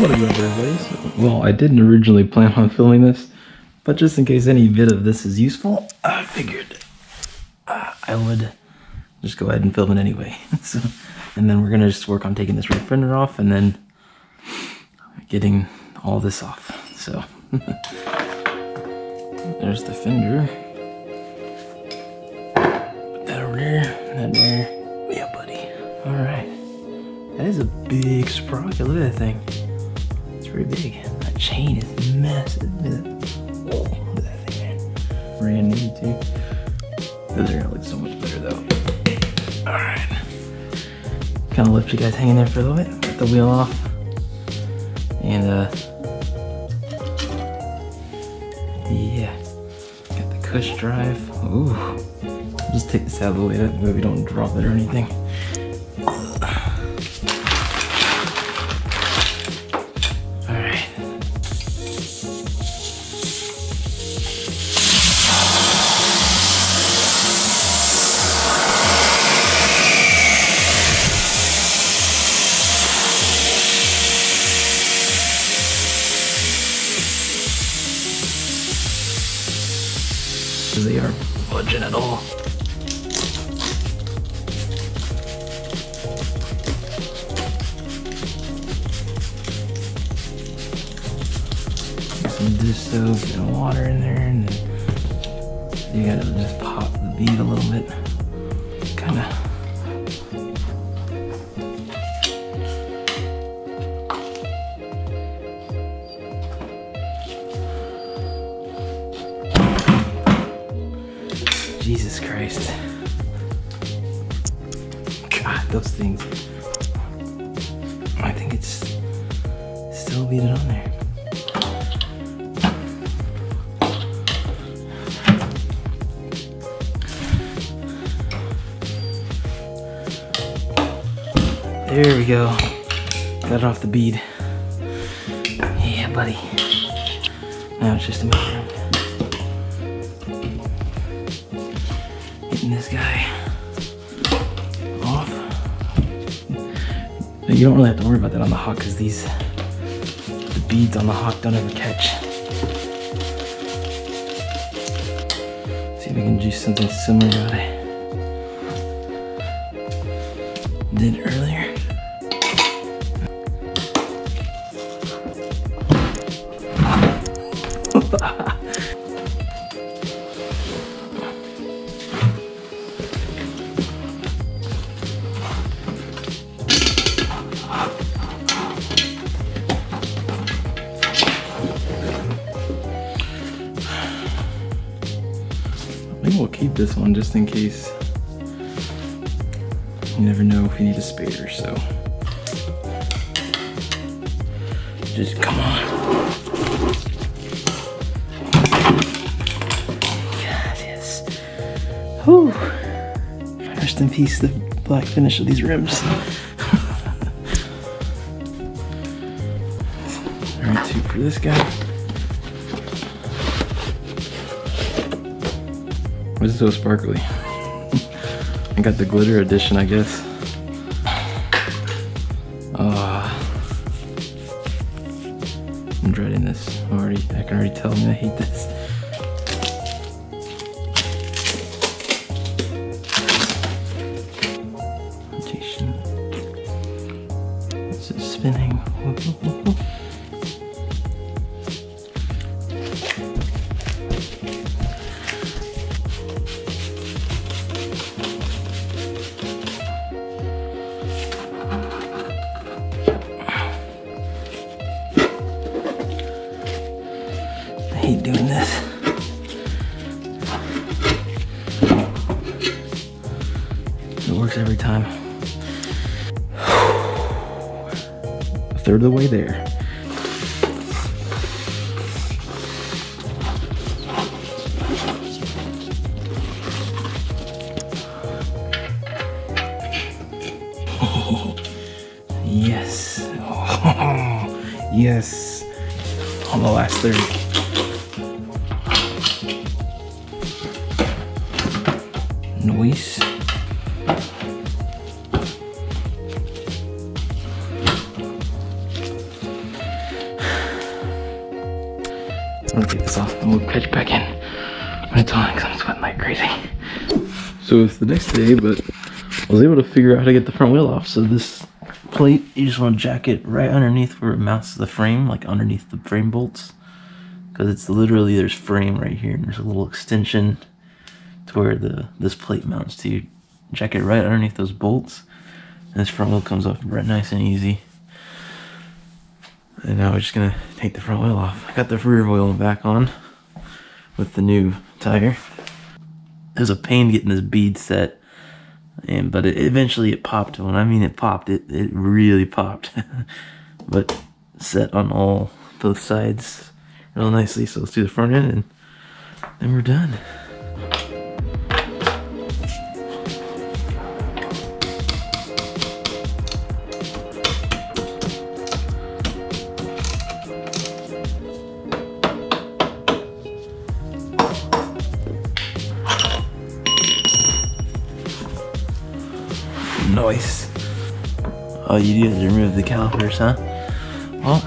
What is up, everybody? Well, I didn't originally plan on filming this, but just in case any bit of this is useful, I figured I would just go ahead and film it anyway. And then we're gonna just work on taking this rear fender off and then getting all this off. So there's the fender. Put that over there, that there. Yeah, buddy. All right. That is a big sprocket. Look at that thing. It's pretty big. That chain is massive. Oh, look at that thing, man. Brand new too. This are gonna look so much better though. All right. Kind of left you guys hanging there for a little bit. Get the wheel off. And yeah. Got the cush drive. Ooh. Just take this out of the way. That way we don't drop it or anything. They are budging at all. Get some dish soap and water in there, and then you gotta just pop the bead a little bit. Kinda. Jesus Christ. God, those things. I think it's still beaded on there. There we go. Got it off the bead. Yeah, buddy. Now it's just a matter of this guy off. You don't really have to worry about that on the hawk because the beads on the hawk don't ever catch. See if we can do something similar to what I did earlier. Maybe we'll keep this one just in case. You never know if you need a spare, so. Just come on. God, yes. Whew. Rest in peace, the black finish of these rims. Alright, 2 for this guy. Why is it so sparkly? I got the glitter edition, I guess. I'm dreading this already. I can already tell me I hate this. Rotation. This is spinning. I hate doing this. It works every time. A third of the way there. Yes. Oh, yes. On the last third. Noise. my tongue because I'm sweating like crazy. So it's the next day, but I was able to figure out how to get the front wheel off. So this plate, you just want to jack it right underneath where it mounts to the frame, like underneath the frame bolts. Because it's literally, there's frame right here, and there's a little extension to where this plate mounts to. You jack it right underneath those bolts, and this front wheel comes off right nice and easy. And now we're just gonna take the front wheel off. I got the rear wheel back on with the new tire. It was a pain getting this bead set, but eventually it popped. When I mean it popped, it really popped. But set on both sides real nicely. So let's do the front end and then we're done. Nice. All you do is remove the calipers, huh? Well,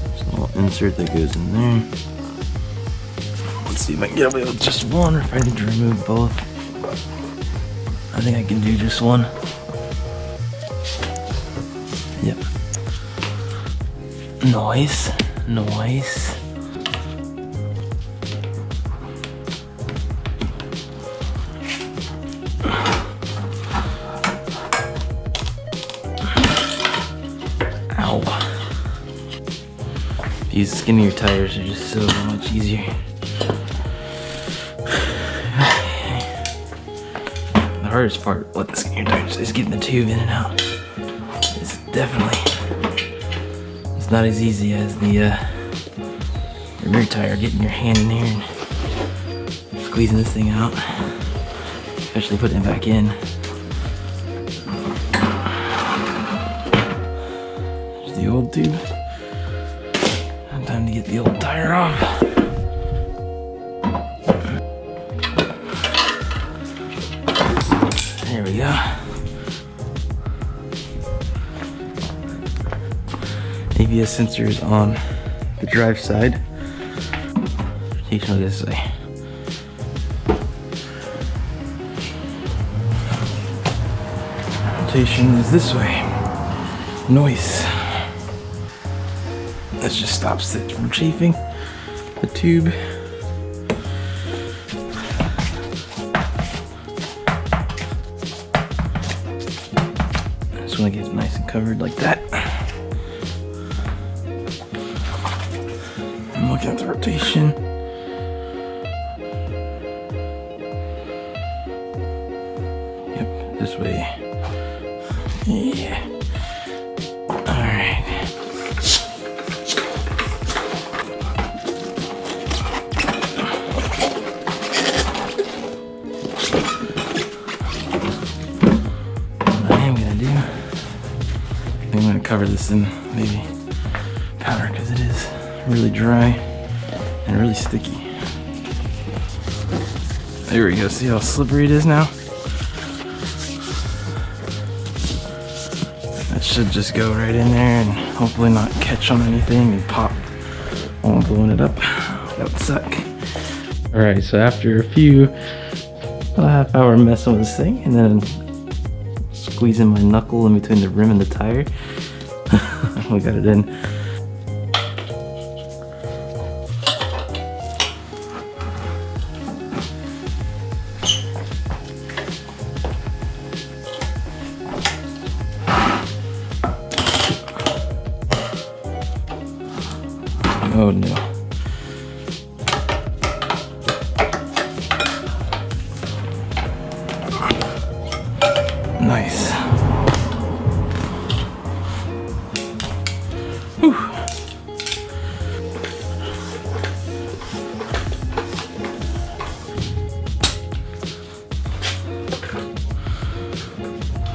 there's a little insert that goes in there. Let's see if I can get away with just one, or if I need to remove both. I think I can do just one. Yep. Nice. Nice. These skinnier tires are just so much easier. The hardest part with the skinnier tires is getting the tube in and out. It's not as easy as the rear tire, getting your hand in here and squeezing this thing out, especially putting it back in. There's the old tube. Time to get the old tire off. There we go. ABS sensor is on the drive side. Rotation this way. Rotation is this way. Noise. This just stops it from chafing the tube. I just want to get it nice and covered like that. I'm looking at the rotation. Yep, this way. Yeah. Alright. I'm going to cover this in maybe powder because it is really dry and really sticky. There we go. See how slippery it is now? That should just go right in there and hopefully not catch on anything and pop while I'm blowing it up. That would suck. Alright, so after about a half hour messing with this thing and then squeezing my knuckle in between the rim and the tire, we got it in. Oh no. Nice. Whew.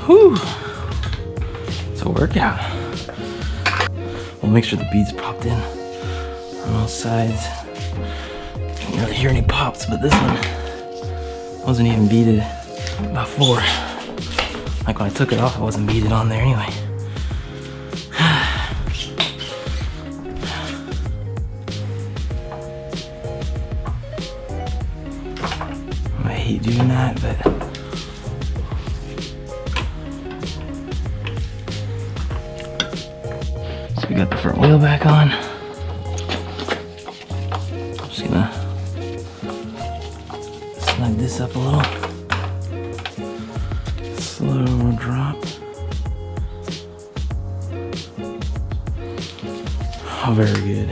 Whew. It's a workout. We'll make sure the beads popped in on all sides. Can't really hear any pops, but this one wasn't even beaded before. Like when I took it off, it wasn't beaded on there anyway. hate doing that, but so we got the front wheel back on. Just gonna snug this up a little. Slow drop. Oh, very good.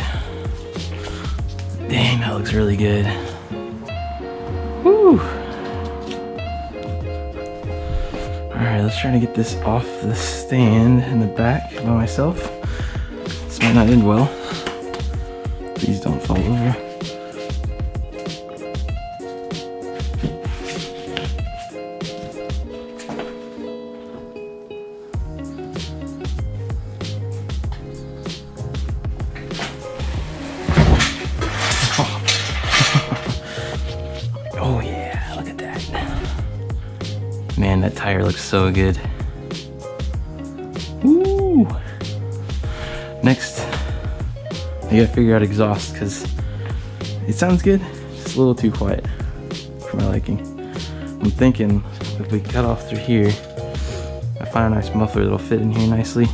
Dang, that looks really good. Woo! Alright, let's try to get this off the stand in the back by myself. This might not end well. Please don't fall over. Oh yeah, look at that. Man, that tire looks so good. Woo! Next, I gotta figure out exhaust because it sounds good, just a little too quiet for my liking. I'm thinking if we cut off through here, I find a nice muffler that'll fit in here nicely.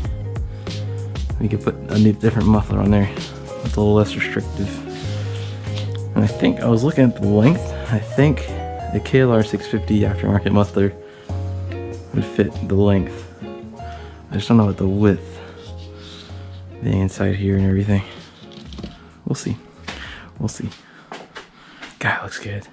We could put a different muffler on there that's a little less restrictive. And I think I was looking at the length. I think the KLR 650 aftermarket muffler would fit the length. I just don't know what the width, being inside here and everything. We'll see. We'll see. God, it looks good.